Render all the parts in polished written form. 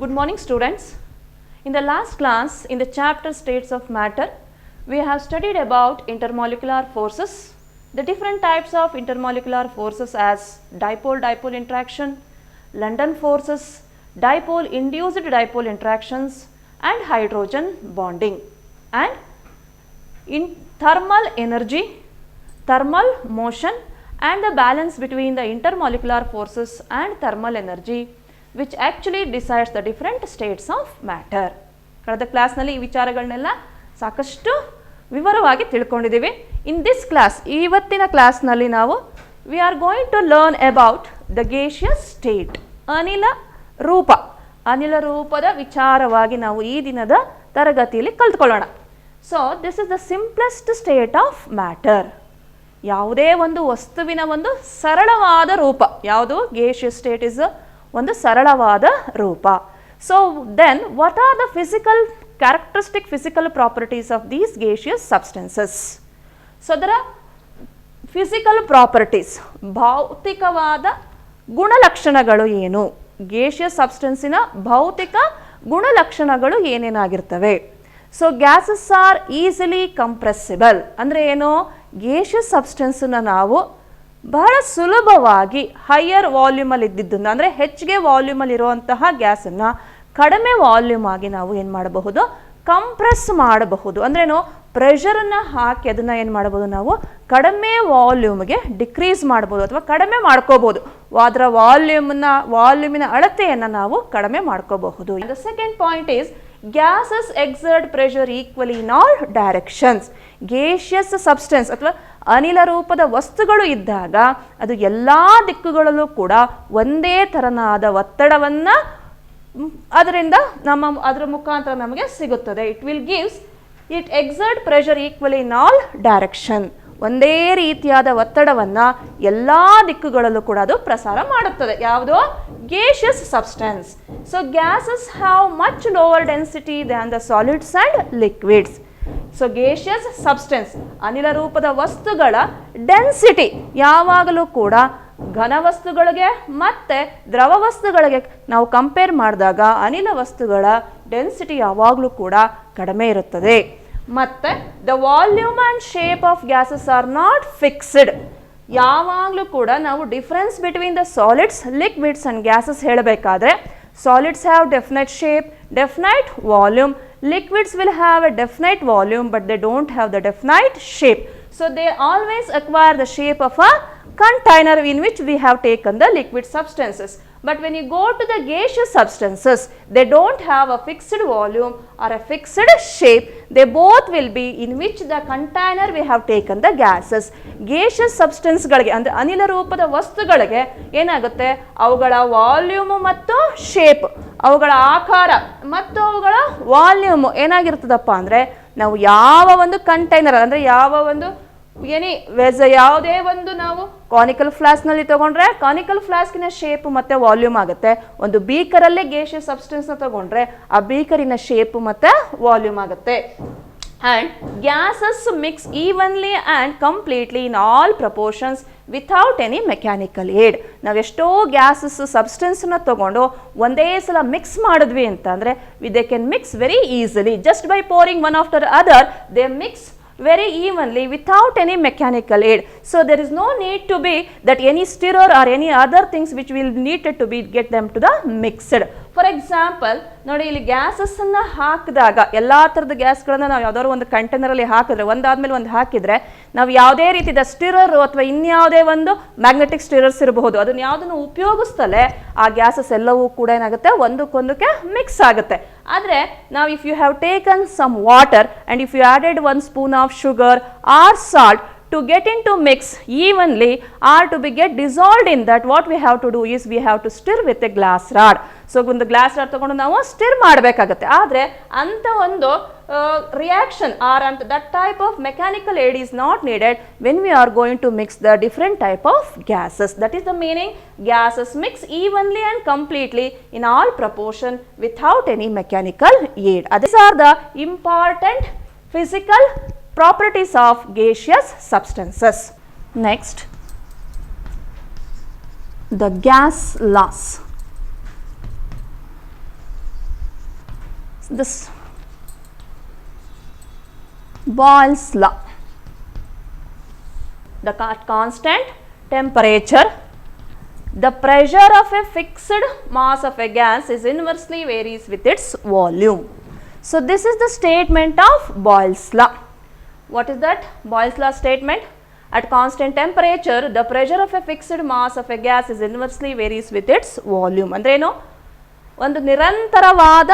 Good morning students. In the last class, in the chapter states of matter, we have studied about intermolecular forces, the different types of intermolecular forces as dipole-dipole interaction, London forces, dipole-induced dipole interactions and hydrogen bonding, and in thermal energy, thermal motion and the balance between the intermolecular forces and thermal energy which actually decides the different states of matter. ಕಳೆದ ಕ್ಲಾಸ್ನಲ್ಲಿ ಈ ವಿಚಾರಗಳನ್ನೆಲ್ಲ ಸಾಕಷ್ಟು ವಿವರವಾಗಿ ತಿಳ್ಕೊಂಡಿದ್ದೀವಿ. In this class, ಇವತ್ತಿನ ಕ್ಲಾಸ್ನಲ್ಲಿ ನಾವು we are going to learn about the gaseous state, ಅನಿಲ ರೂಪ. ಅನಿಲ ರೂಪದ ವಿಚಾರವಾಗಿ ನಾವು ಈ ದಿನದ ತರಗತಿಯಲ್ಲಿ ಕಲ್ತ್ಕೊಳ್ಳೋಣ. So this is the simplest state of matter. ಯಾವುದೇ ಒಂದು ವಸ್ತುವಿನ ಒಂದು ಸರಳವಾದ ರೂಪ ಯಾವುದು? ಗೇಷಿಯಸ್ ಸ್ಟೇಟ್ ಇಸ್ ಒಂದು ಸರಳವಾದ ರೂಪ. So then what are the physical characteristic physical properties of these gaseous substances? So ಅದರ ಫಿಸಿಕಲ್ ಪ್ರಾಪರ್ಟೀಸ್, ಭೌತಿಕವಾದ ಗುಣಲಕ್ಷಣಗಳು ಏನು? ಗೇಷಿಯಸ್ ಸಬ್ಸ್ಟೆನ್ಸಿನ ಭೌತಿಕ ಗುಣಲಕ್ಷಣಗಳು ಏನೇನಾಗಿರ್ತವೆ? So gases are easily compressible ಅಂದರೆ ಏನು? ಗೇಷಿಯಸ್ ಸಬ್ಸ್ಟೆನ್ಸನ್ನು ನಾವು ಬಹಳ ಸುಲಭವಾಗಿ ಹೈಯರ್ ವಾಲ್ಯೂಮಲ್ಲಿ ಇದ್ದಿದ್ದನ್ನು ಅಂದರೆ ಹೆಚ್ಚಿಗೆ ವಾಲ್ಯೂಮಲ್ಲಿ ಇರುವಂತಹ ಗ್ಯಾಸನ್ನು ಕಡಿಮೆ ವಾಲ್ಯೂಮ್ ಆಗಿ ನಾವು ಏನು ಮಾಡಬಹುದು? ಕಂಪ್ರೆಸ್ ಮಾಡಬಹುದು. ಅಂದ್ರೇನು? ಪ್ರೆಷರನ್ನು ಹಾಕಿ ಅದನ್ನು ಏನು ಮಾಡಬಹುದು? ನಾವು ಕಡಿಮೆ ವಾಲ್ಯೂಮ್ಗೆ ಡಿಕ್ರೀಸ್ ಮಾಡ್ಬೋದು ಅಥವಾ ಕಡಿಮೆ ಮಾಡ್ಕೋಬಹುದು. ಅದರ ವಾಲ್ಯೂಮಿನ ಅಳತೆಯನ್ನು ನಾವು ಕಡಿಮೆ ಮಾಡ್ಕೋಬಹುದು. The second point is gases exert pressure equally in all directions. gaseous substance ಅಥವಾ ಅನಿಲ ರೂಪದ ವಸ್ತುಗಳು ಇದ್ದಾಗ ಅದು ಎಲ್ಲ ದಿಕ್ಕುಗಳಲ್ಲೂ ಕೂಡ ಒಂದೇ ಥರನಾದ ಒತ್ತಡವನ್ನು ಅದರ ಮುಖಾಂತರ ನಮಗೆ ಸಿಗುತ್ತದೆ. It exert pressure equally in all direction. ಒಂದೇ ರೀತಿಯಾದ ಒತ್ತಡವನ್ನು ಎಲ್ಲ ದಿಕ್ಕುಗಳಲ್ಲೂ ಕೂಡ ಅದು ಪ್ರಸಾರ ಮಾಡುತ್ತದೆ. ಯಾವುದು? Gaseous substance. So gases have much lower density than the solids and liquids. So gaseous substance ಅನಿಲ ರೂಪದ ವಸ್ತುಗಳ ಡೆನ್ಸಿಟಿ ಯಾವಾಗಲೂ ಕೂಡ ಘನ ವಸ್ತುಗಳಿಗೆ ಮತ್ತು ದ್ರವ ವಸ್ತುಗಳಿಗೆ ನಾವು ಕಂಪೇರ್ ಮಾಡಿದಾಗ ಅನಿಲ ವಸ್ತುಗಳ ಡೆನ್ಸಿಟಿ ಯಾವಾಗಲೂ ಕೂಡ ಕಡಿಮೆ ಇರುತ್ತದೆ. ಮತ್ತು the volume and shape of gases are not fixed. ಯಾವಾಗಲೂ ಕೂಡ ನಾವು difference between the solids, liquids and gases ಹೇಳಬೇಕಾದ್ರೆ solids have definite shape, definite volume. Liquids will have a definite volume but they don't have the definite shape. So they always acquire the shape of a container in which we have taken the liquid substances. But when you go to the gaseous substances, they don't have a fixed volume or a fixed shape. They both will be in which the container we have taken the gases. gaseous substance ಗಳಿಗೆ ಅಂದರೆ ಅನಿಲ ರೂಪದ ವಸ್ತುಗಳಿಗೆ ಏನಾಗುತ್ತೆ? ಅವುಗಳ volume ಮತ್ತು shape, ಅವುಗಳ ಆಕಾರ ಮತ್ತು ಅವುಗಳ ವಾಲ್ಯೂಮು ಏನಾಗಿರ್ತದಪ್ಪ ಅಂದರೆ ನಾವು ಯಾವ ಒಂದು ಕಂಟೈನರ್ ಅಂದರೆ ಯಾವ ಒಂದು ಯಾವುದೇ ಒಂದು ನಾವು ಕಾನಿಕಲ್ ಫ್ಲಾಸ್ಕ್ನಲ್ಲಿ ತಗೊಂಡ್ರೆ ಕಾನಿಕಲ್ ಫ್ಲಾಸ್ಕಿನ ಶೇಪ್ ಮತ್ತು ವಾಲ್ಯೂಮ್ ಆಗುತ್ತೆ. ಒಂದು ಬೀಕರಲ್ಲೇ ಗೇಷಿಯಸ್ ಸಬ್ಸ್ಟೆನ್ಸ್ನ ತಗೊಂಡ್ರೆ ಆ ಬೀಕರಿನ ಶೇಪ್ ಮತ್ತು ವಾಲ್ಯೂಮ್ ಆಗುತ್ತೆ. And gases mix evenly and completely in all proportions without any mechanical aid. ನಾವು ಎಷ್ಟೋ ಗ್ಯಾಸಸ್ ಸಬ್ಸ್ಟೆನ್ಸ್ನ ತಗೊಂಡು ಒಂದೇ ಸಲ ಮಿಕ್ಸ್ ಮಾಡಿದ್ವಿ ಅಂತಂದರೆ they can mix very easily just by pouring one after the other. They mix very evenly without any mechanical aid. So there is no need to be that any stirrer or any other things which will needed to be get them to the mixed. For example, ನೋಡಿ ಇಲ್ಲಿ ಗ್ಯಾಸಸ್ಸನ್ನು ಹಾಕಿದಾಗ ಎಲ್ಲ ಥರದ ಗ್ಯಾಸ್ಗಳನ್ನು ನಾವು ಯಾವುದಾದ್ರು ಒಂದು ಕಂಟೈನರಲ್ಲಿ ಹಾಕಿದ್ರೆ ಒಂದಾದ್ಮೇಲೆ ಒಂದು ಹಾಕಿದರೆ ನಾವು ಯಾವುದೇ ರೀತಿಯ ಸ್ಟಿರರು ಅಥವಾ ಇನ್ಯಾವುದೇ ಒಂದು ಮ್ಯಾಗ್ನೆಟಿಕ್ ಸ್ಟಿರರ್ಸ್ ಇರಬಹುದು, ಅದನ್ನು ಯಾವುದನ್ನು ಉಪಯೋಗಿಸ್ತಲೇ ಆ ಗ್ಯಾಸಸ್ ಎಲ್ಲವೂ ಕೂಡ ಏನಾಗುತ್ತೆ? ಒಂದಕ್ಕೊಂದಕ್ಕೆ ಮಿಕ್ಸ್ ಆಗುತ್ತೆ. ಆದರೆ ನಾವು if you have taken some water and if you added 1 spoon of sugar or salt to get into mix evenly or to be get dissolved in that, what we have to do is we have to stir with a glass rod. So ಒಂದು glass rod ತಗೊಂಡು ನಾವು stir ಮಾಡಬೇಕಾಗತ್ತೆ. ಆದರೆ ಅಂಥ ಒಂದು reaction or ಅಂತ that type of mechanical aid is not needed when we are going to mix the different type of gases. That is the meaning. Gases mix evenly and completely in all proportion without any mechanical aid. These are the important physical properties of gaseous substances. Next, the gas laws. this Boyles law. The constant temperature, the pressure of a fixed mass of a gas is inversely varies with its volume. So this is the statement of Boyles law. What is that Boyles law statement? At constant temperature, the pressure of a fixed mass of a gas is inversely varies with its volume. ಅಂದ್ರೆ ಏನು? ಒಂದು ನಿರಂತರವಾದ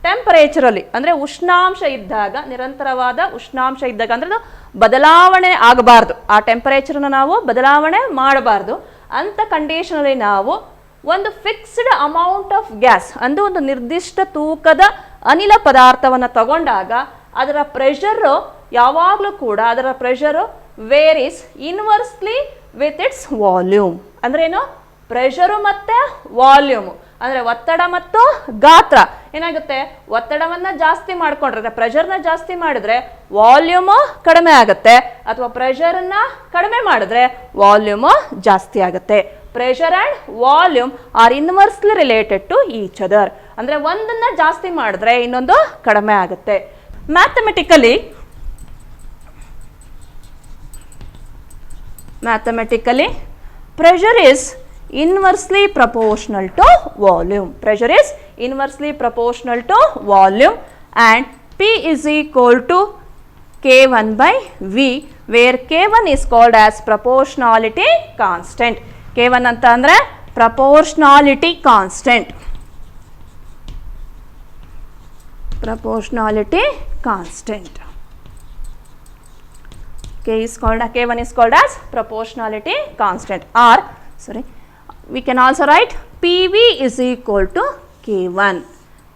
ಟೆಂಪರೇಚರಲ್ಲಿ ಅಂದರೆ ಉಷ್ಣಾಂಶ ಇದ್ದಾಗ, ನಿರಂತರವಾದ ಉಷ್ಣಾಂಶ ಇದ್ದಾಗ ಅಂದರೆ ಅದು ಬದಲಾವಣೆ ಆಗಬಾರ್ದು, ಆ ಟೆಂಪರೇಚರನ್ನು ನಾವು ಬದಲಾವಣೆ ಮಾಡಬಾರ್ದು. ಅಂಥ ಕಂಡೀಷನಲ್ಲಿ ನಾವು ಒಂದು ಫಿಕ್ಸ್ಡ್ ಅಮೌಂಟ್ ಆಫ್ ಗ್ಯಾಸ್ ಅಂದರೆ ಒಂದು ನಿರ್ದಿಷ್ಟ ತೂಕದ ಅನಿಲ ಪದಾರ್ಥವನ್ನು ತಗೊಂಡಾಗ ಅದರ ಪ್ರೆಷರು ಯಾವಾಗಲೂ ಕೂಡ ಅದರ pressure varies inversely with its volume. ಅಂದ್ರೇನು? ಪ್ರೆಷರು ಮತ್ತು ವಾಲ್ಯೂಮು ಅಂದರೆ ಒತ್ತಡ ಮತ್ತು ಗಾತ್ರ ಏನಾಗುತ್ತೆ, ಒತ್ತಡವನ್ನು ಜಾಸ್ತಿ ಮಾಡಿಕೊಂಡ್ರೆ ಪ್ರೆಷರ್ನ ಜಾಸ್ತಿ ಮಾಡಿದ್ರೆ ವಾಲ್ಯೂಮು ಕಡಿಮೆ ಆಗುತ್ತೆ, ಅಥವಾ ಪ್ರೆಷರನ್ನು ಕಡಿಮೆ ಮಾಡಿದ್ರೆ ವಾಲ್ಯೂಮು ಜಾಸ್ತಿ ಆಗುತ್ತೆ. Pressure and volume are inversely related to each other. ಅಂದರೆ ಒಂದನ್ನು ಜಾಸ್ತಿ ಮಾಡಿದ್ರೆ ಇನ್ನೊಂದು ಕಡಿಮೆ ಆಗುತ್ತೆ. Mathematically, pressure is inversely proportional to volume. Pressure is inversely proportional to volume and P is equal to K1 by V, where K1 is called as proportionality constant. K1 anta andre proportionality constant. Proportionality constant. K1 is called as proportionality constant, or sorry, we can also write PV is equal to K1.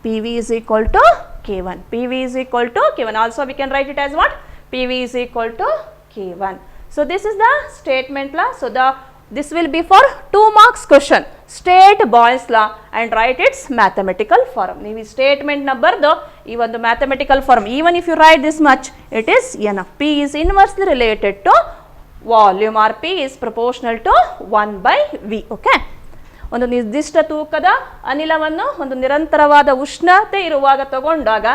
PV is equal to K1. PV is equal to K1. Also we can write it as what? PV is equal to K1. So this is the statement law. So this will be for 2 marks question. State Boyles law and write its mathematical form. ನೀವು ಈ statement ನ ಬರೆದು ಈ ಒಂದು mathematical form, even if you write this much, it is enough. P is inversely related to volume, or P is proportional to 1 by V. Okay, ಒಂದು ನಿರ್ದಿಷ್ಟ ತೂಕದ ಅನಿಲವನ್ನು ಒಂದು ನಿರಂತರವಾದ ಉಷ್ಣತೆ ಇರುವಾಗ ತಗೊಂಡಾಗ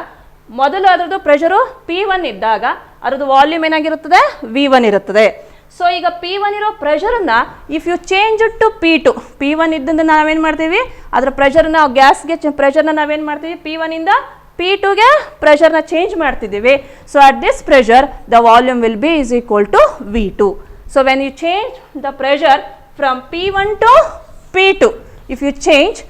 ಮೊದಲು ಅದರದ್ದು ಪ್ರೆಷರು P1 ಇದ್ದಾಗ ಅದರದ್ದು ವಾಲ್ಯೂಮ್ ಏನಾಗಿರುತ್ತದೆ? V1 ಇರುತ್ತದೆ. ಸೊ ಈಗ P1 ಇರೋ ಪ್ರೆಷರನ್ನು if you change it to P2, P1 ಇದ್ದಂದು ನಾವೇನು ಮಾಡ್ತೀವಿ, ಅದರ ಪ್ರೆಷರ್ನ ಗ್ಯಾಸ್ಗೆ ಪ್ರೆಷರ್ನ ನಾವೇನು ಮಾಡ್ತೀವಿ, P1 ಇಂದ P2ಗೆ ಪ್ರೆಷರ್ನ ಚೇಂಜ್ ಮಾಡ್ತಿದ್ದೀವಿ. So at this pressure the volume will be is equal to V2. So when you change the pressure from P1 to P2, if you change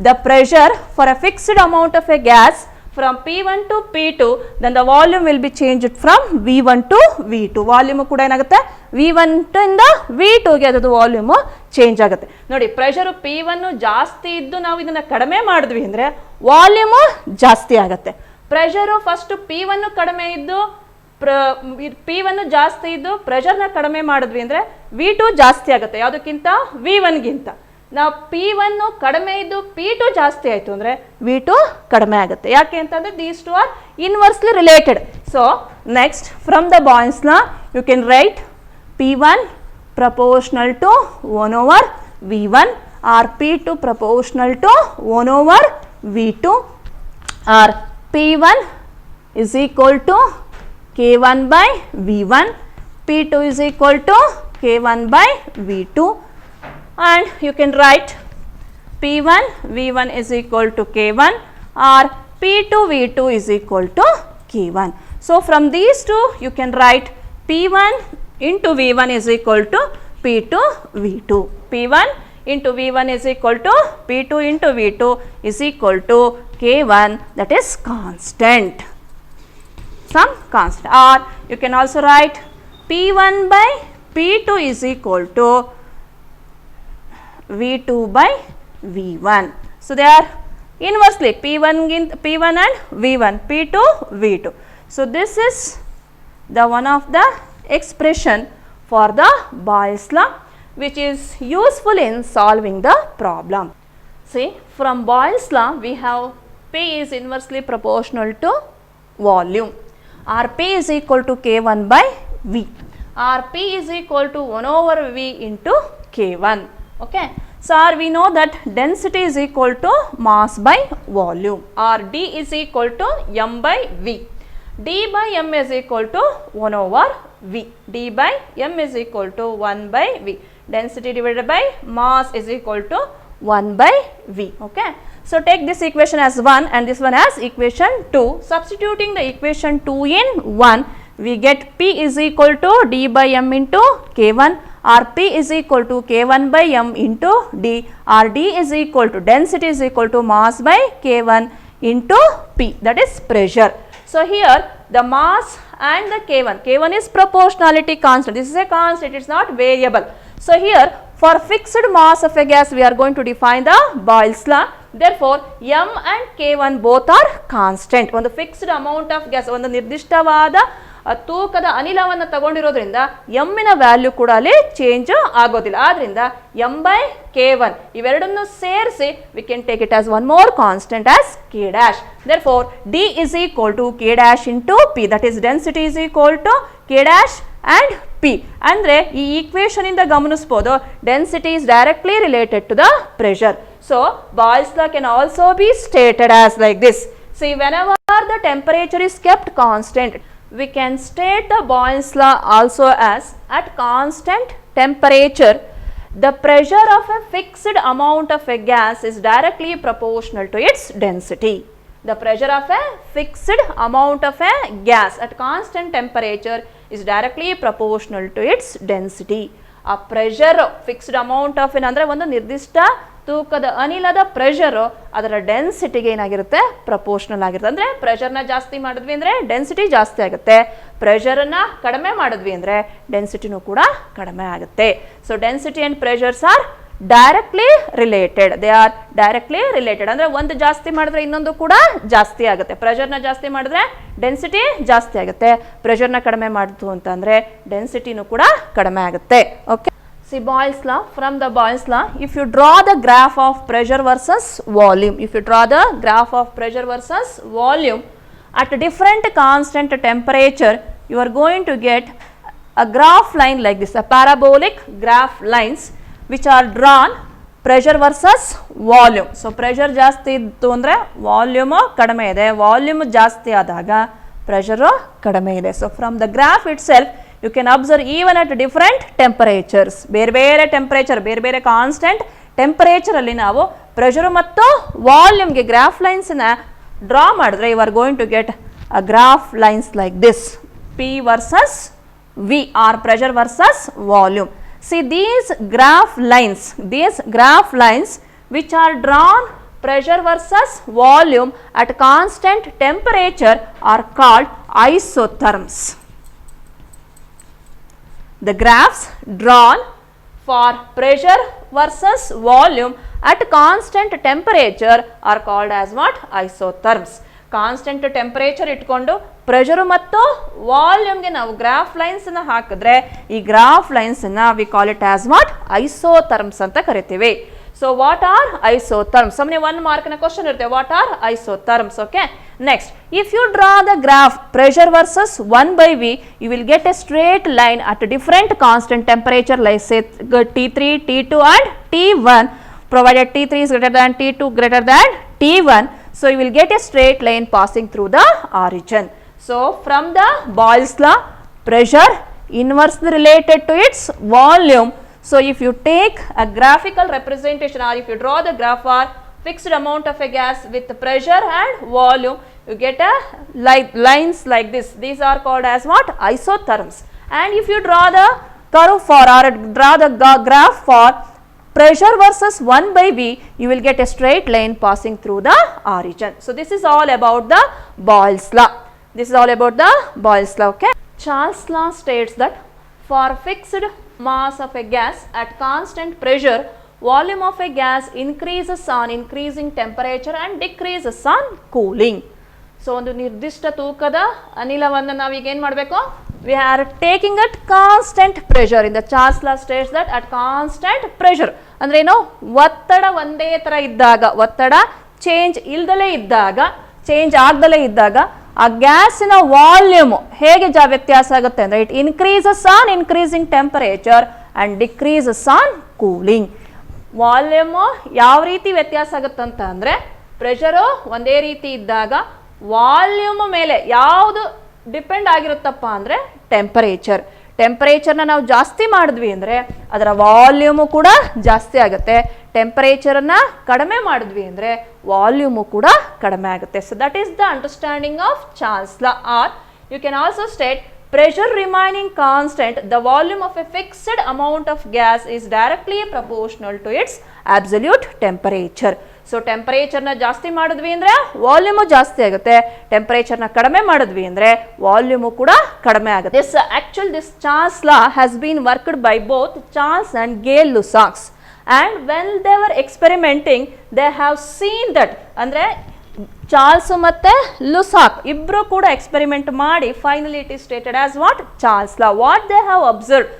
the pressure for a fixed amount of a gas from P1 to P2, then the volume will be changed from V1 to V2. Volume ಕೂಡ ಏನಾಗುತ್ತೆ, V1 ಇಂದ V2ಗೆ ಅದರ volume change ಆಗುತ್ತೆ. ನೋಡಿ, pressure P1 ಜಾಸ್ತಿ ಇದ್ದು ನಾವು ಇದನ್ನು ಕಡಿಮೆ ಮಾಡಿದ್ವಿ ಅಂದರೆ ವಾಲ್ಯೂಮು ಜಾಸ್ತಿ ಆಗುತ್ತೆ. ಪ್ರೆಷರು ಫಸ್ಟು P1 ಕಡಿಮೆ ಇದ್ದು P1 ಜಾಸ್ತಿ ಇದ್ದು ಪ್ರೆಷರ್ನ ಕಡಿಮೆ ಮಾಡಿದ್ವಿ ಅಂದರೆ V2 ಜಾಸ್ತಿ ಆಗುತ್ತೆ ಯಾವುದಕ್ಕಿಂತ, V1ಗಿಂತ. ನಾವು P1 ಕಡಿಮೆ ಇದ್ದು P2 ಜಾಸ್ತಿ ಆಯಿತು ಅಂದರೆ V2 ಕಡಿಮೆ ಆಗುತ್ತೆ. ಯಾಕೆ ಅಂತಂದರೆ these two are inversely related. So next, from the Boyle's law you can write P1 proportional to 1 over V1, or P2 proportional to 1 over V2, or P1 is equal to K1 by V1, P2 is equal to K1 by V2, and you can write P1 V1 is equal to K1, or P2 V2 is equal to K1. So from these two you can write P1 into V1 is equal to P2 V2. P1 into V1 is equal to P2 into V2 is equal to K1, that is constant, some constant. Or you can also write P1 by P2 is equal to V2 by V1. So they are inversely P1 and V1, P2 V2. So this is the one of the expression for the Boyles law, which is useful in solving the problem. See, from Boyles law we have P is inversely proportional to volume, or P is equal to K1 by V, or P is equal to 1 over V into K1. Okay, So we know that density is equal to mass by volume, or D is equal to m by V. D by m is equal to 1 over V. D by m is equal to 1 by V. Density divided by mass is equal to 1 by V. Okay. So take this equation as 1 and this one as equation 2. Substituting the equation 2 in 1, we get P is equal to D by m into K1, or P is equal to K1 by m into D, or D is equal to density is equal to mass by K1 into P, that is pressure. So here the mass and the K1 is proportionality constant. This is a constant, it is not variable. So here for fixed mass of a gas we are going to define the Boyles law. Therefore m and K1 both are constant. ಒಂದು fixed amount of gas, ಒಂದು ನಿರ್ದಿಷ್ಟವಾದ ತೂಕದ ಅನಿಲವನ್ನು ತಗೊಂಡಿರೋದ್ರಿಂದ ಎಮ್ಮಿನ value ಕೂಡ ಅಲ್ಲಿ change ಆಗೋದಿಲ್ಲ. ಆದ್ರಿಂದ m by K1 ಇವೆರಡನ್ನು ಸೇರಿಸಿ we can take it as one more constant as K dash. Therefore D is equal to K dash into P, that is density is equal to K dash and P. ಅಂದ್ರೆ ಈ equation ಇಂದ ಗಮನಿಸಬಹುದು density is directly related to the pressure. So Boyles law can also be stated as like this. See, whenever the temperature is kept constant, we can state the Boyles law also as at constant temperature the pressure of a fixed amount of a gas is directly proportional to its density. The pressure of a fixed amount of a gas at constant temperature is directly proportional to its density. A pressure fixed amount of ಏನಂದ್ರೆ ಒಂದು ನಿರ್ದಿಷ್ಟ ತೂಕದ ಅನಿಲದ pressure ಅದರ ಡೆನ್ಸಿಟಿಗೆ ಏನಾಗಿರುತ್ತೆ proportional ಆಗಿರುತ್ತೆ. ಅಂದರೆ ಪ್ರೆಷರ್ನ ಜಾಸ್ತಿ ಮಾಡಿದ್ವಿ ಅಂದರೆ ಡೆನ್ಸಿಟಿ ಜಾಸ್ತಿ ಆಗುತ್ತೆ, ಪ್ರೆಷರನ್ನು ಕಡಿಮೆ ಮಾಡಿದ್ವಿ ಅಂದರೆ ಡೆನ್ಸಿಟಿನೂ ಕೂಡ ಕಡಿಮೆ ಆಗುತ್ತೆ. So density and pressures R directly related, they are directly related. ಅಂದರೆ ಒಂದು ಜಾಸ್ತಿ ಮಾಡಿದ್ರೆ ಇನ್ನೊಂದು ಕೂಡ ಜಾಸ್ತಿ ಆಗುತ್ತೆ. ಪ್ರೆಷರ್ನ ಜಾಸ್ತಿ ಮಾಡಿದ್ರೆ ಡೆನ್ಸಿಟಿ ಜಾಸ್ತಿ ಆಗುತ್ತೆ, ಪ್ರೆಷರ್ನ ಕಡಿಮೆ ಮಾಡಿತು ಅಂತಂದರೆ ಡೆನ್ಸಿಟಿನೂ ಕೂಡ ಕಡಿಮೆ ಆಗುತ್ತೆ. Okay. See Boyles law, from the Boyles law, if you draw the graph of pressure versus volume, at a different constant temperature, you are going to get a graph line like this, a parabolic graph lines which are drawn pressure versus volume. So pressure ಜಾಸ್ತಿ ಇತ್ತು ಅಂದರೆ volume ಕಡಿಮೆ ಇದೆ, volume ಜಾಸ್ತಿ ಆದಾಗ pressure ಕಡಿಮೆ ಇದೆ. So from the graph itself you can observe even at different temperatures, ಬೇರೆ ಬೇರೆ ಟೆಂಪರೇಚರ್, ಬೇರೆ ಬೇರೆ ಕಾನ್ಸ್ಟೆಂಟ್ ಟೆಂಪರೇಚರಲ್ಲಿ ನಾವು ಪ್ರೆಷರ್ ಮತ್ತು ವಾಲ್ಯೂಮ್ಗೆ ಗ್ರಾಫ್ ಲೈನ್ಸನ್ನ ಡ್ರಾ ಮಾಡಿದ್ರೆ you are going to get a graph lines like this, P versus V or pressure versus volume. See these graph lines which are drawn pressure versus volume at constant temperature are called isotherms. The graphs drawn for pressure versus volume at constant temperature are called as what? Isotherms. Constant temperature ಇಟ್ಕೊಂಡು pressure ಮತ್ತು ವಾಲ್ಯೂಮ್ಗೆ ನಾವು graph lines ಅನ್ನು ಹಾಕಿದ್ರೆ ಈ graph lines ಅನ್ನ we call it as what? Isotherms ಅಂತ ಕರಿತೀವಿ. So what are isotherms? ಸುಮ್ಮನೆ 1 ಮಾರ್ಕ್ನ ಕ್ವಶನ್ ಇರುತ್ತೆ, what are isotherms? Okay. Next, if you draw the graph pressure versus 1 by V, you will get a straight line at a different constant temperature like say T3, T2 and T1, provided T3 is greater than T2 greater than T1. So you will get a straight line passing through the origin. So from the Boyles law, pressure inversely related to its volume. So if you take a graphical representation or if you draw the graph for fixed amount of a gas with pressure and volume, you get a lines like this. These are called as what? Isotherms. And if you draw the curve for or draw the graph for pressure versus 1 by V, you will get a straight line passing through the origin. So this is all about the Boyles law. Okay. Charles' law states that for fixed mass of a gas at constant pressure, volume of a gas increases on increasing temperature and decreases on cooling. So ಒಂದು ನಿರ್ದಿಷ್ಟ ತೂಕದ ಅನಿಲವನ್ನು ನಾವು ಈಗ ಏನು ಮಾಡಬೇಕು? We are taking at constant pressure. In the Charles law states that at constant pressure ಅಂದ್ರೆ ಏನು? ಒತ್ತಡ ಒಂದೇ ತರ ಇದ್ದಾಗ, ಒತ್ತಡ ಚೇಂಜ್ ಆಗದಲೇ ಇದ್ದಾಗ ಆ ಗ್ಯಾಸಿನ ವಾಲ್ಯೂಮ್ ಹೇಗೆ ವ್ಯತ್ಯಾಸ ಆಗುತ್ತೆ ಅಂದರೆ it increases on increasing temperature and decreases on cooling. Volume ಯಾವ ರೀತಿ ವ್ಯತ್ಯಾಸ ಆಗುತ್ತಂತ ಅಂದರೆ, ಪ್ರೆಷರು ಒಂದೇ ರೀತಿ ಇದ್ದಾಗ ವಾಲ್ಯೂಮ್ ಮೇಲೆ ಯಾವುದು ಡಿಪೆಂಡ್ ಆಗಿರುತ್ತಪ್ಪ ಅಂದರೆ ಟೆಂಪರೇಚರ್. ಟೆಂಪರೇಚರ್ನ ನಾವು ಜಾಸ್ತಿ ಮಾಡಿದ್ವಿ ಅಂದರೆ ಅದರ ವಾಲ್ಯೂಮು ಕೂಡ ಜಾಸ್ತಿ ಆಗುತ್ತೆ. ಟೆಂಪರೇಚರನ್ನು ಕಡಿಮೆ ಮಾಡಿದ್ವಿ ಅಂದರೆ ವಾಲ್ಯೂಮು ಕೂಡ ಕಡಿಮೆ ಆಗುತ್ತೆ. So that is the understanding of Charles law. Or you can also state pressure remaining constant, the volume of a fixed amount of gas is directly proportional to its absolute temperature. So ಟೆಂಪರೇಚರ್ನ ಜಾಸ್ತಿ ಮಾಡಿದ್ವಿ ಅಂದರೆ volume ಜಾಸ್ತಿ ಆಗುತ್ತೆ, ಟೆಂಪರೇಚರ್ನ ಕಡಿಮೆ ಮಾಡಿದ್ವಿ ಅಂದರೆ volume ಕೂಡ ಕಡಿಮೆ ಆಗುತ್ತೆ. This Charles law has been worked by both Charles and Gay Lussac's, and when they were experimenting they have seen that, ಅಂದರೆ ಚಾರ್ಲ್ಸ್ ಮತ್ತೆ ಲುಸಾಕ್ ಇಬ್ರು ಕೂಡ ಎಕ್ಸ್ಪೆರಿಮೆಂಟ್ ಮಾಡಿ finally it is stated as what? Charles law. What they have observed?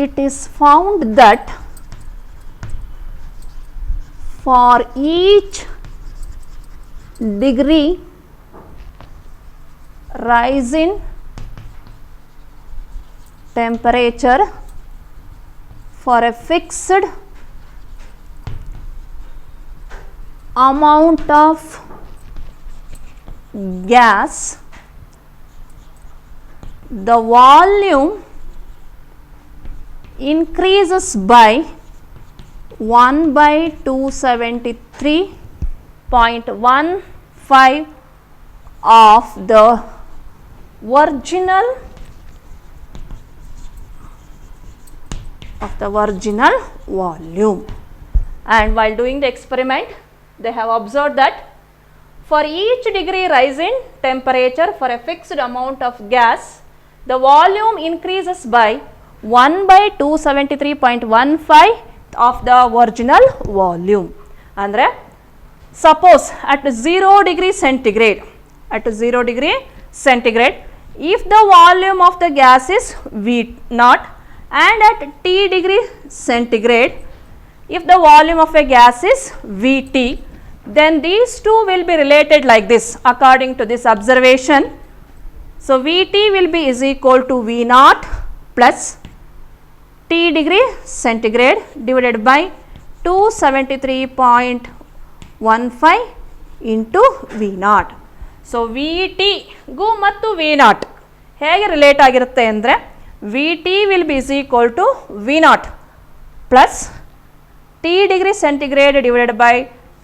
It is found that for each degree rise in temperature for a fixed amount of gas, the volume increases by 1/273.15 of the original volume. And while doing the experiment, they have observed that for each degree rise in temperature for a fixed amount of gas, the volume increases by 1/273.15 of the original volume. Andre suppose at 0 degree centigrade, if the volume of the gas is V0, and at T degree centigrade if the volume of a gas is Vt, then these two will be related like this according to this observation. So Vt will be is equal to V0 plus T degree centigrade divided by 273.15 into V0. So Vt ಗೂ ಮತ್ತು V0 ಹೇಗೆ relate ಆಗಿರುತ್ತೆ ಅಂದರೆ, Vt will be is equal to V0 plus T degree centigrade divided by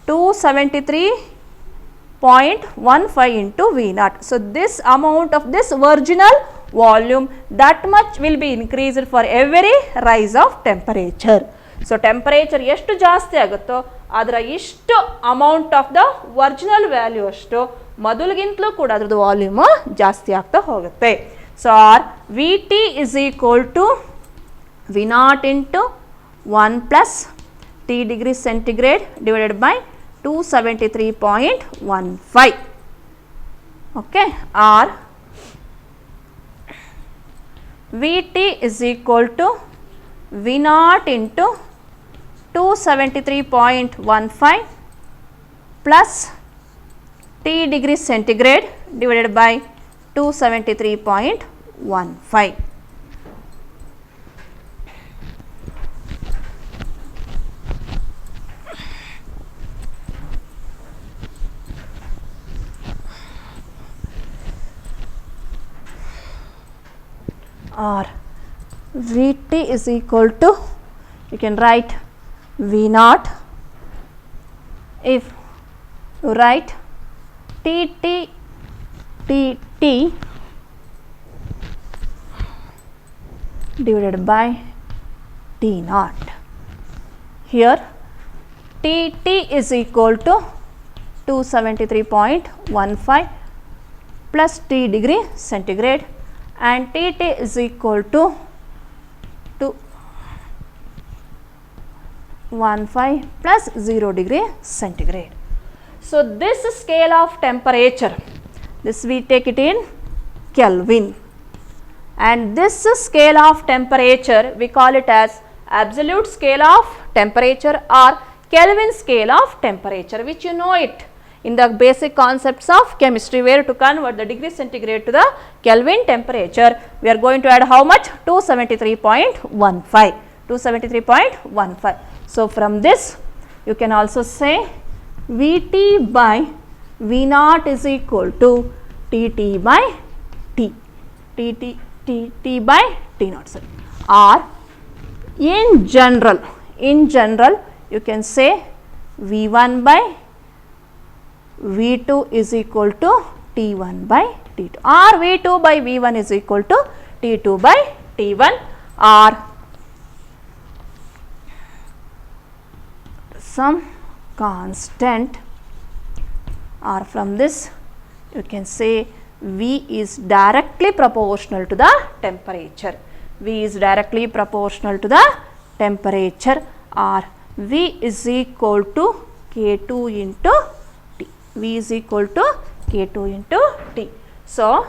273.15 into V0. So this amount of this original volume, that much will be increased for every rise of temperature. So temperature ಎಷ್ಟು ಜಾಸ್ತಿ ಆಗುತ್ತೋ ಅದರ ಇಷ್ಟು amount of the original value ಅಷ್ಟು ಮೊದಲಿಗಿಂತಲೂ ಕೂಡ ಅದ್ರದ್ದು volume ಜಾಸ್ತಿ ಆಗ್ತಾ ಹೋಗುತ್ತೆ. So or Vt is equal to V0 into 1 plus T degree centigrade divided by 273.15. Okay, or Vt is equal to V0 into 273.15 plus T degree centigrade divided by 273.15. Or Vt is equal to, you can write V0, if you write Tt divided by T0. Here Tt is equal to 273.15 plus T degree centigrade, and Tt is equal to 15 plus 0 degree centigrade. So this scale of temperature, this we take it in Kelvin, and this scale of temperature we call it as absolute scale of temperature or Kelvin scale of temperature, which you know it. in the basic concepts of chemistry, where to convert the degree centigrade to the Kelvin temperature, we are going to add how much? 273.15. 273.15. So, from this you can also say Vt by V naught is equal to Tt by T. T by T naught, sorry. Or in general you can say V1 by V2 is equal to T1 by T2, or V2 by V1 is equal to T2 by T1, or some constant, or from this you can say V is directly proportional to the temperature. V is directly proportional to the temperature, or V is equal to K2 into T. V is equal to K2 into T. So,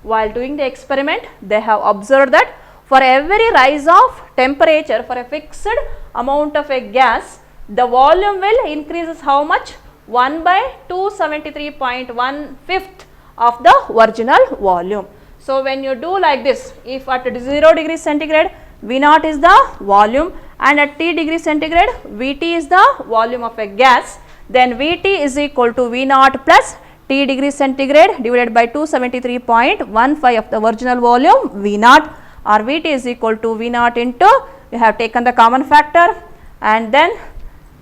while doing the experiment, they have observed that for every rise of temperature for a fixed amount of a gas, the volume will increases how much? 1 by 273.15 of the original volume. So, when you do like this, if at 0 degree centigrade V naught is the volume and at T degree centigrade Vt is the volume of a gas, then Vt is equal to V naught plus T degree centigrade divided by 273.15 of the original volume V naught, or Vt is equal to V naught into, you have taken the common factor, and then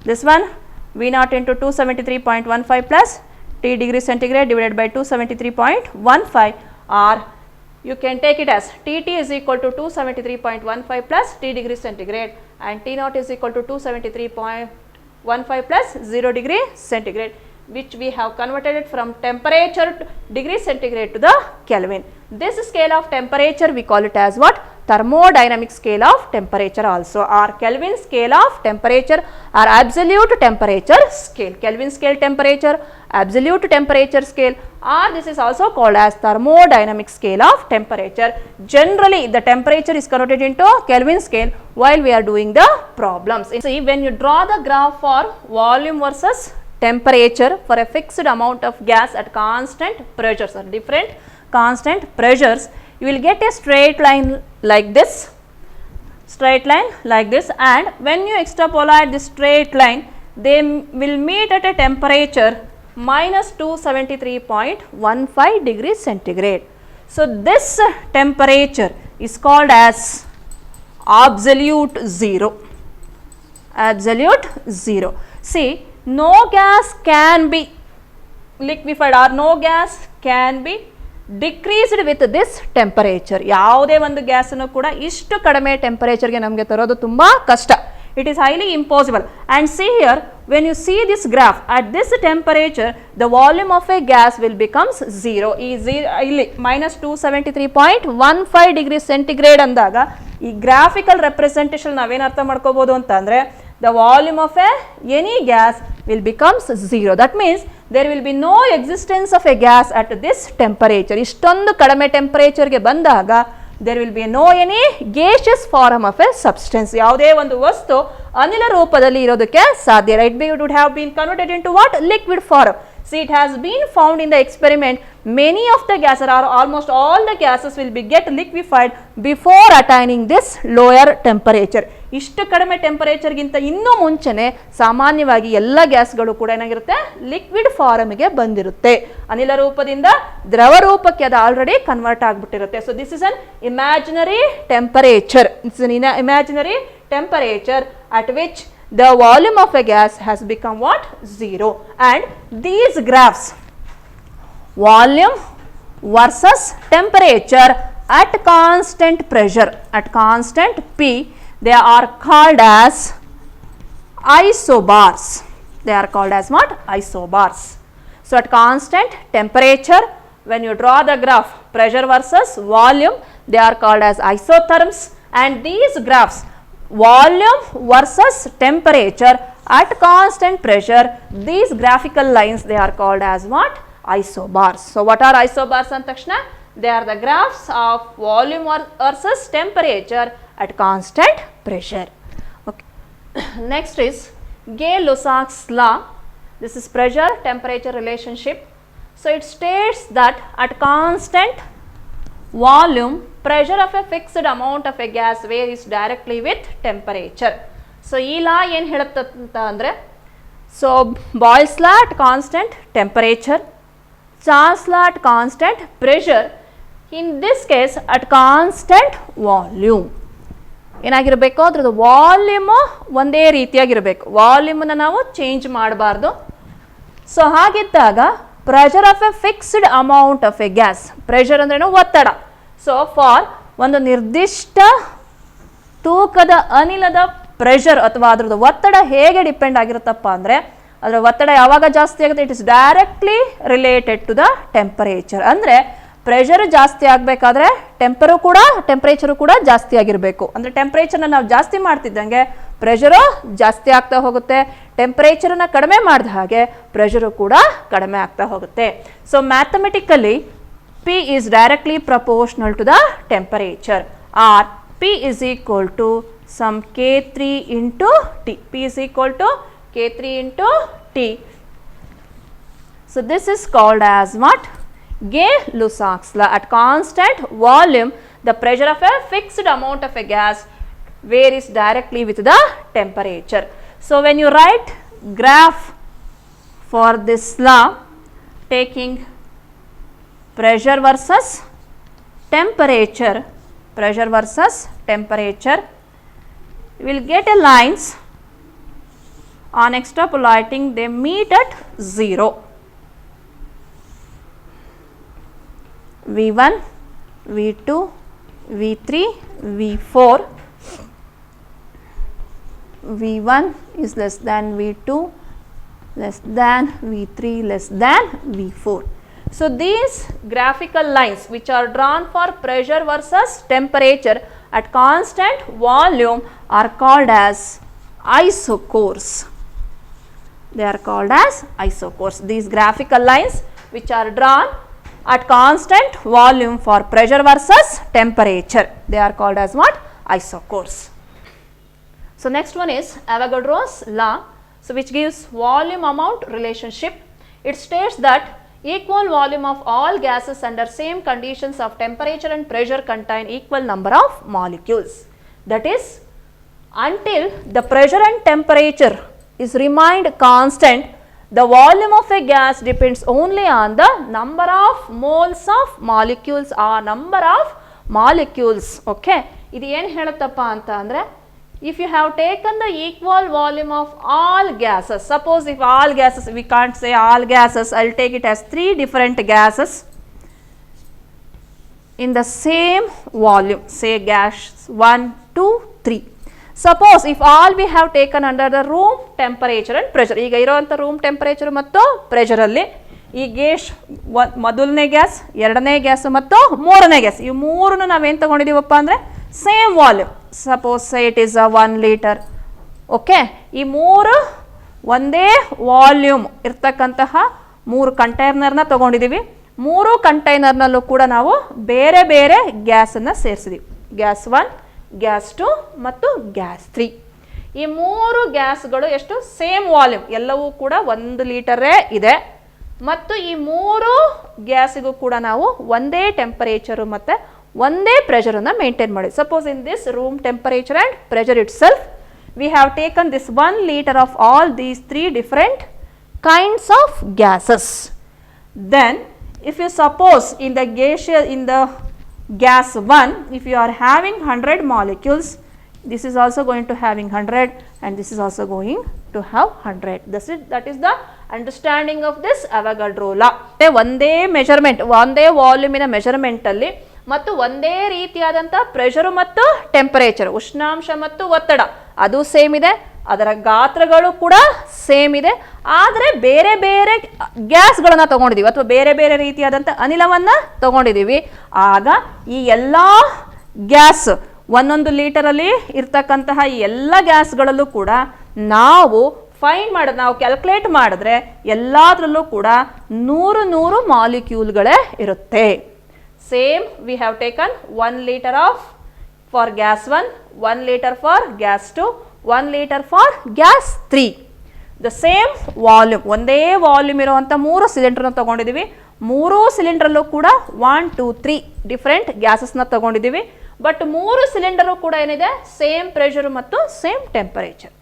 this one V naught into 273.15 plus T degree centigrade divided by 273.15, or you can take it as Tt is equal to 273.15 plus T degree centigrade, and T naught is equal to 273.15 plus 0 degree centigrade, which we have converted it from temperature to degree centigrade to the Kelvin. This scale of temperature we call it as what? Thermodynamic scale of temperature also, or Kelvin scale of temperature, or absolute temperature scale. Kelvin scale temperature, absolute temperature scale, or this is also called as thermodynamic scale of temperature. Generally the temperature is converted into Kelvin scale while we are doing the problems. See, when you draw the graph for volume versus temperature for a fixed amount of gas at constant pressures or different constant pressures, you will get a straight line like this, and when you extrapolate this straight line, they will meet at a temperature minus 273.15 degrees centigrade. So, this temperature is called as absolute zero. See, no gas can be liquefied or no gas can be decreased with this temperature. ಯಾವುದೇ ಒಂದು ಗ್ಯಾಸನ್ನು ಕೂಡ ಇಷ್ಟು ಕಡಿಮೆ ಟೆಂಪರೇಚರ್ಗೆ ನಮಗೆ ತರೋದು ತುಂಬ ಕಷ್ಟ. It is highly impossible. And see here, when you see this graph, at this temperature, the volume of a gas will becomes 0. ಇಲ್ಲಿ minus 273.15 degree centigrade ಅಂದಾಗ ಈ ಗ್ರಾಫಿಕಲ್ ರೆಪ್ರೆಸೆಂಟೇಷನ್ ನಾವೇನು ಅರ್ಥ ಮಾಡ್ಕೋಬಹುದು ಅಂತಂದರೆ, the volume of any gas will becomes 0. That means there will be no existence of a gas at this temperature. ಇಷ್ಟೊಂದು ಕಡಿಮೆ ಟೆಂಪರೇಚರ್ಗೆ ಬಂದಾಗ there will be no any gaseous form of a substance. ಯಾವುದೇ ಒಂದು ವಸ್ತು ಅನಿಲ ರೂಪದಲ್ಲಿ ಇರೋದಕ್ಕೆ ಸಾಧ್ಯ. Right? It would have been converted into what? Liquid form. See, it has been found in the experiment, many of the gases or almost all the gases will be get liquefied before attaining this lower temperature. ಇಷ್ಟು ಕಡಿಮೆ ಟೆಂಪರೇಚರ್ಗಿಂತ ಇನ್ನೂ ಮುಂಚೆನೆ ಸಾಮಾನ್ಯವಾಗಿ ಎಲ್ಲ ಗ್ಯಾಸ್ಗಳು ಕೂಡ ಏನಾಗಿರುತ್ತೆ? Liquid ಫಾರ್ಮ್ಗೆ ಬಂದಿರುತ್ತೆ. ಅನಿಲ ರೂಪದಿಂದ ದ್ರವ ರೂಪಕ್ಕೆ ಅದು ಆಲ್ರೆಡಿ ಕನ್ವರ್ಟ್ ಆಗಿಬಿಟ್ಟಿರುತ್ತೆ. So this is an imaginary temperature. It's an imaginary temperature at which the volume of a gas has become what? 0. And these graphs, volume versus temperature at constant pressure, at constant P, they are called as isobars. They are called as what? Isobars. So, at constant temperature, when you draw the graph pressure versus volume, they are called as isotherms. And these graphs, volume versus temperature at constant pressure, these graphical lines, they are called as what? Isobars. So, what are isobars antakshna? They are the graphs of volume versus temperature at constant pressure. Okay. Next is Gay-Lussac's law. This is pressure temperature relationship. So it states that at constant volume, pressure of a fixed amount of a gas varies directly with temperature. So ee law ಏನು ಹೇಳುತ್ತೆ ಅಂದರೆ, so Boyles law at constant temperature, Charles law at constant pressure, in this case at constant volume. ಏನಾಗಿರಬೇಕು, ಅದ್ರದ್ದು volume ಒಂದೇ ರೀತಿಯಾಗಿರಬೇಕು, ವಾಲ್ಯೂಮನ್ನು ನಾವು change ಮಾಡಬಾರ್ದು. So ಹಾಗಿದ್ದಾಗ pressure of A fixed amount of A gas, pressure ಅಂದ್ರೇನು ಒತ್ತಡ. ಸೊ ಫಾರ್ ಒಂದು ನಿರ್ದಿಷ್ಟ ತೂಕದ ಅನಿಲದ ಪ್ರೆಷರ್ ಅಥವಾ ಅದರದ್ದು ಒತ್ತಡ ಹೇಗೆ ಡಿಪೆಂಡ್ ಆಗಿರುತ್ತಪ್ಪ ಅಂದರೆ, ಅದರ ಒತ್ತಡ ಯಾವಾಗ ಜಾಸ್ತಿ ಆಗುತ್ತೆ, it is directly related to the temperature. ಅಂದರೆ ಪ್ರೆಷರ್ ಜಾಸ್ತಿ ಆಗಬೇಕಾದ್ರೆ ಟೆಂಪರೇಚರು ಕೂಡ ಜಾಸ್ತಿ ಆಗಿರಬೇಕು. ಅಂದರೆ ಟೆಂಪರೇಚರ್ನ ನಾವು ಜಾಸ್ತಿ ಮಾಡ್ತಿದ್ದಂಗೆ ಪ್ರೆಷರು ಜಾಸ್ತಿ ಆಗ್ತಾ ಹೋಗುತ್ತೆ, ಟೆಂಪರೇಚರನ್ನು ಕಡಿಮೆ ಮಾಡಿದ ಹಾಗೆ ಪ್ರೆಷರು ಕೂಡ ಕಡಿಮೆ ಆಗ್ತಾ ಹೋಗುತ್ತೆ. So mathematically P is directly proportional to the temperature, or P is equal to some K3 into T. P is equal to K3 into T. So this is called as what? Gay-Lussac's law. At constant volume, the pressure of a fixed amount of a gas varies directly with the temperature. So when you write graph for this law, taking pressure versus temperature, you will get a lines. On extrapolating, they meet at 0. V1, V2, V3, V4. V1 is less than V2, less than V3, less than V4. So these graphical lines which are drawn for pressure versus temperature at constant volume are called as isochores. They are called as isochores. These graphical lines which are drawn at constant volume for pressure versus temperature, they are called as what? Isochores. So next one is Avogadro's law, so which gives volume amount relationship. It states that equal volume of all gases under same conditions of temperature and pressure contain equal number of molecules. That is, until the pressure and temperature is remained constant, the volume of a gas depends only on the number of moles of molecules or number of molecules. Okay, ಇದು ಏನು ಹೇಳುತ್ತಪ್ಪ ಅಂತ ಅಂದರೆ, if you have taken the equal volume of all gases, suppose if all gases, we can't say all gases, I will take it as 3 different gases in the same volume, say gas 1, 2, 3. Suppose if all we have taken under the room temperature and pressure, ಈಗ ಇರೋವಂಥ room temperature ಮತ್ತು ಪ್ರೆಷರಲ್ಲಿ ಈ gas ಮೊದಲನೇ gas, ಎರಡನೇ gas ಮತ್ತು ಮೂರನೇ gas, ಈ ಮೂರನ್ನು ನಾವೇನು ತಗೊಂಡಿದ್ದೀವಪ್ಪ ಅಂದರೆ same volume. Suppose say it is 1 litre. Okay, ಈ ಮೂರು ಒಂದೇ ವಾಲ್ಯೂಮ್ ಇರ್ತಕ್ಕಂತಹ 3 ಕಂಟೈನರ್ನ ತಗೊಂಡಿದ್ದೀವಿ. 3 ಕಂಟೈನರ್ನಲ್ಲೂ ಕೂಡ ನಾವು ಬೇರೆ ಬೇರೆ ಗ್ಯಾಸನ್ನು ಸೇರಿಸಿದ್ದೀವಿ. ಗ್ಯಾಸ್ 1, ಗ್ಯಾಸ್ 2 ಮತ್ತು ಗ್ಯಾಸ್ 3. ಈ 3 ಗ್ಯಾಸ್ಗಳು ಎಷ್ಟು ಸೇಮ್ ವಾಲ್ಯೂಮ್, ಎಲ್ಲವೂ ಕೂಡ 1 ಲೀಟರೇ ಇದೆ. ಮತ್ತು ಈ 3 ಗ್ಯಾಸಿಗೂ ಕೂಡ ನಾವು ಒಂದೇ ಟೆಂಪರೇಚರು ಮತ್ತು ಒಂದೇ ಪ್ರೆಷರನ್ನು ಮೇಂಟೈನ್ ಮಾಡಿ. Suppose in this room temperature and pressure it self we have taken this 1 liter of all these 3 different kinds of gases. Then if you suppose in the gas 1, if you are having 100 molecules, this is also going to having 100 and this is also going to have 100. That is the understanding of this Avogadro law. ಒಂದೇ measurement, ಒಂದೇ ವಾಲ್ಯೂಮಿನ ಮೆಜರ್ಮೆಂಟಲ್ಲಿ ಮತ್ತು ಒಂದೇ ರೀತಿಯಾದಂಥ pressure ಮತ್ತು temperature, ಉಷ್ಣಾಂಶ ಮತ್ತು ಒತ್ತಡ ಅದು ಸೇಮ್ ಇದೆ, ಅದರ ಗಾತ್ರಗಳು ಕೂಡ ಸೇಮ್ ಇದೆ. ಆದರೆ ಬೇರೆ ಬೇರೆ ಗ್ಯಾಸ್ಗಳನ್ನು ತಗೊಂಡಿದ್ದೀವಿ ಅಥವಾ ಬೇರೆ ಬೇರೆ ರೀತಿಯಾದಂಥ ಅನಿಲವನ್ನು ತಗೊಂಡಿದ್ದೀವಿ. ಆಗ ಈ ಎಲ್ಲ ಗ್ಯಾಸ್ 1 ಲೀಟರಲ್ಲಿ ಇರ್ತಕ್ಕಂತಹ ಈ ಎಲ್ಲ ಗ್ಯಾಸ್ಗಳಲ್ಲೂ ಕೂಡ ನಾವು ನಾವು ಕ್ಯಾಲ್ಕುಲೇಟ್ ಮಾಡಿದ್ರೆ ಎಲ್ಲದರಲ್ಲೂ ಕೂಡ 100 ಮಾಲಿಕ್ಯೂಲ್ಗಳೇ ಇರುತ್ತೆ. Same, we have taken 1 liter of for gas 1, 1 liter for gas 2, 1 liter for gas 3. The same volume, ಒಂದೇ ವಾಲ್ಯೂಮ್ ಇರುವಂಥ 3 ಸಿಲಿಂಡರ್ನ ತೊಗೊಂಡಿದ್ದೀವಿ. 3 ಸಿಲಿಂಡ್ರಲ್ಲೂ ಕೂಡ 1, 2, 3 ಡಿಫ್ರೆಂಟ್ ಗ್ಯಾಸಸ್ನ ತೊಗೊಂಡಿದ್ದೀವಿ. ಬಟ್ 3 ಸಿಲಿಂಡರು ಕೂಡ ಏನಿದೆ, ಸೇಮ್ ಪ್ರೆಷರ್ ಮತ್ತು same temperature,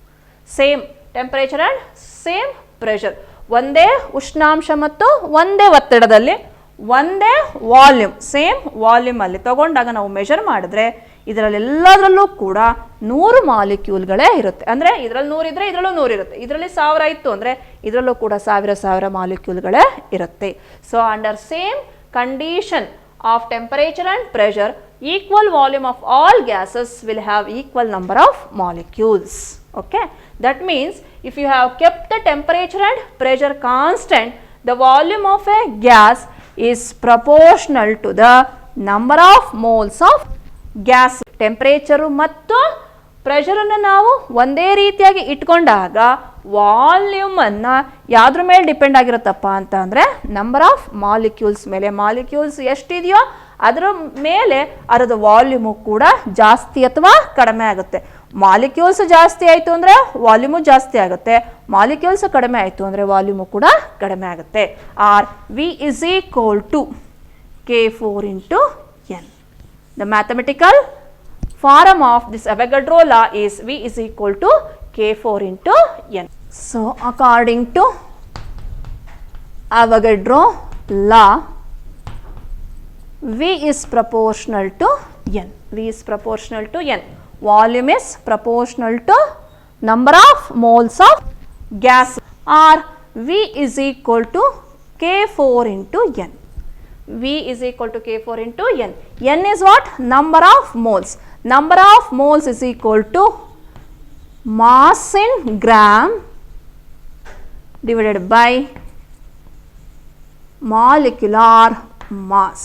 same temperature and same pressure, ಒಂದೇ ಉಷ್ಣಾಂಶ ಮತ್ತು ಒಂದೇ ಒತ್ತಡದಲ್ಲಿ ಒಂದೇ ವಾಲ್ಯೂಮ್, ಸೇಮ್ ವಾಲ್ಯೂಮಲ್ಲಿ ತಗೊಂಡಾಗ ನಾವು ಮೆಷರ್ ಮಾಡಿದ್ರೆ ಇದರಲ್ಲೆಲ್ಲದರಲ್ಲೂ ಕೂಡ 100 ಮಾಲಿಕ್ಯೂಲ್ಗಳೇ ಇರುತ್ತೆ. ಅಂದರೆ ಇದರಲ್ಲಿ 100 ಇದ್ದರೆ ಇದರಲ್ಲೂ 100 ಇರುತ್ತೆ, ಇದರಲ್ಲಿ 1000 ಇತ್ತು ಅಂದರೆ ಇದರಲ್ಲೂ ಕೂಡ 1000 ಮಾಲಿಕ್ಯೂಲ್ಗಳೇ ಇರುತ್ತೆ. So under same condition of temperature and pressure, equal volume of all gases will have equal number of molecules. Okay, that means if you have kept the temperature and pressure constant, the volume of a gas is proportional to the number of moles of gas. Temperature ಮತ್ತು ಪ್ರೆಷರನ್ನು ನಾವು ಒಂದೇ ರೀತಿಯಾಗಿ ಇಟ್ಕೊಂಡಾಗ ವಾಲ್ಯೂಮನ್ನು ಯಾವುದ್ರ ಮೇಲೆ depend ಆಗಿರುತ್ತಪ್ಪ ಅಂತ ಅಂದರೆ number of molecules ಮೇಲೆ. ಮಾಲಿಕ್ಯೂಲ್ಸ್ ಎಷ್ಟಿದೆಯೋ ಅದರ ಮೇಲೆ ಅದರ ವಾಲ್ಯೂಮು ಕೂಡ ಜಾಸ್ತಿ ಅಥವಾ ಕಡಿಮೆ ಆಗುತ್ತೆ. ಮಾಲಿಕ್ಯೂಲ್ಸ್ ಜಾಸ್ತಿ ಆಯಿತು ಅಂದರೆ ವಾಲ್ಯೂಮು ಜಾಸ್ತಿ ಆಗುತ್ತೆ, ಮಾಲಿಕ್ಯೂಲ್ಸ್ ಕಡಿಮೆ ಆಯಿತು ಅಂದರೆ ವಾಲ್ಯೂಮು ಕೂಡ ಕಡಿಮೆ ಆಗುತ್ತೆ. Or V is equal to K4 into N. The mathematical form of this Avogadro law is V is equal to K4 into N. So according to Avogadro law, V is proportional to N. V is proportional to N. Volume is proportional to number of moles of gas, or V is equal to K4 into N. V is equal to K4 into N. N is what? Number of moles. Number of moles is equal to mass in gram divided by molecular mass.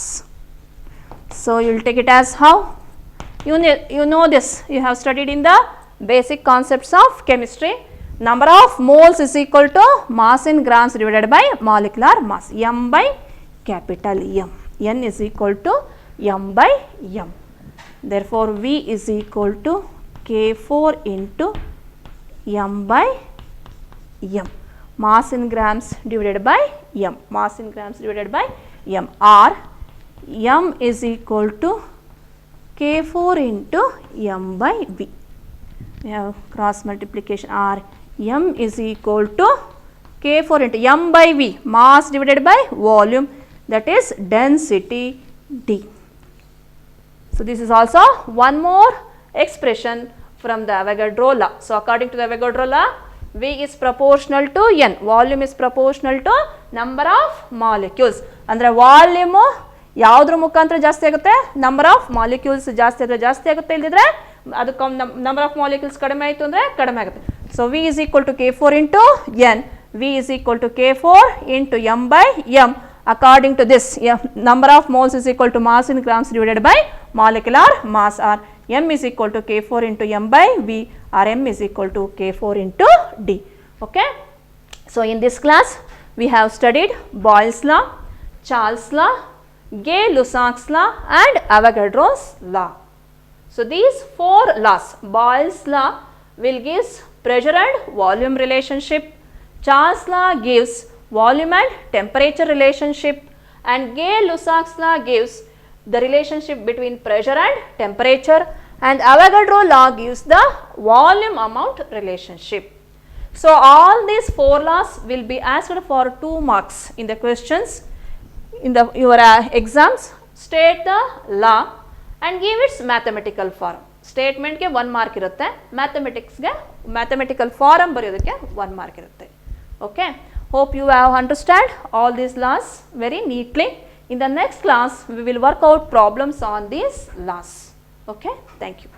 So you will take it as how? You know this, you have studied in the basic concepts of chemistry. Number of moles is equal to mass in grams divided by molecular mass, M by capital M. N is equal to M by M. Therefore V is equal to K4 into M by M. Mass in grams divided by M. Mass in grams divided by M. Or M is equal to K4 into M by V. We have cross multiplication. Or M is equal to K4 into M by V. Mass divided by volume, that is density D. So this is also one more expression from the Avogadro law. So according to the Avogadro law, V is proportional to N. Volume is proportional to number of molecules. ಅಂದರೆ volume ಯಾವುದ್ರ ಮುಖಾಂತರ ಜಾಸ್ತಿ ಆಗುತ್ತೆ, number of molecules ಜಾಸ್ತಿ ಆದರೆ ಜಾಸ್ತಿ ಆಗುತ್ತೆ, ಇಲ್ಲದಿದ್ರೆ ಅದಕ್ಕೆ ನಂಬರ್ ಆಫ್ ಮಾಲಿಕ್ಯೂಲ್ಸ್ ಕಡಿಮೆ ಆಯಿತು ಅಂದರೆ ಕಡಿಮೆ ಆಗುತ್ತೆ. So V is equal to K4 into N. V is equal to K4 into M by M. According to this, number of moles is equal to mass in grams divided by molecular mass, or M is equal to K4 into M by V, or M is equal to K4 into D. Okay. So in this class we have studied Boyles law, Charles law, Gay-Lussac's law and Avogadro's law. So these 4 laws, Boyles law will give pressure and volume relationship, Charles law gives volume and temperature relationship, and Gay-Lussac's law gives the relationship between pressure and temperature, and Avogadro law gives the volume amount relationship. So all these 4 laws will be asked for 2 marks in the questions in the your exams. State the law and give its mathematical form. Statement ಗೆ 1 mark ಇರುತ್ತೆ, mathematics ಗೆ mathematical form ಬರೆಯೋದಕ್ಕೆ 1 mark ಇರುತ್ತೆ. Okay. Hope you have understand all these laws very neatly. In the next class, we will work out problems on these laws. Okay, thank you.